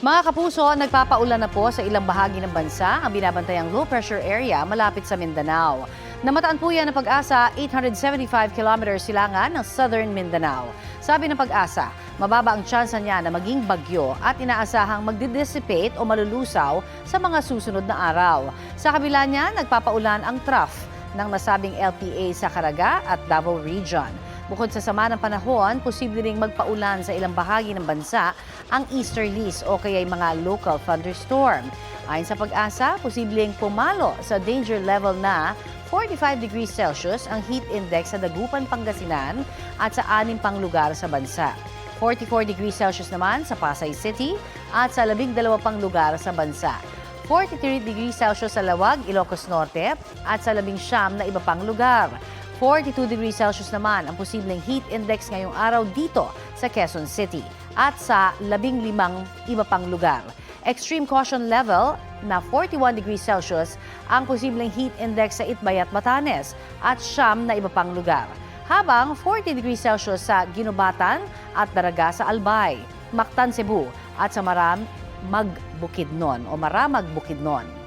Mga kapuso, nagpapaulan na po sa ilang bahagi ng bansa ang binabantayang low pressure area malapit sa Mindanao. Namataan po yan ng Pag-asa 875 kilometers silangan ng Southern Mindanao. Sabi ng Pag-asa, mababa ang tsansa niya na maging bagyo at inaasahang magdidissipate o malulusaw sa mga susunod na araw. Sa kabila niya, nagpapaulan ang trough ng nasabing LPA sa Caraga at Davao Region. Bukod sa sama ng panahon, posible ring magpaulan sa ilang bahagi ng bansa ang easterlies o kaya'y mga local thunderstorm. Ayon sa Pag-asa, posibleng pumalo sa danger level na 45 degrees Celsius ang heat index sa Dagupan, Pangasinan at sa 6 pang lugar sa bansa. 44 degrees Celsius naman sa Pasay City at sa 12 pang lugar sa bansa. 43 degrees Celsius sa Lawag, Ilocos Norte at sa 19 na iba pang lugar. 42 degrees Celsius naman ang posibleng heat index ngayong araw dito sa Quezon City at sa 15 iba pang lugar. Extreme caution level na 41 degrees Celsius ang posibleng heat index sa Itbay at Batanes at 9 na iba pang lugar. Habang 40 degrees Celsius sa Ginubatan at Daraga sa Albay, Mactan, Cebu at sa Maramag, Bukidnon.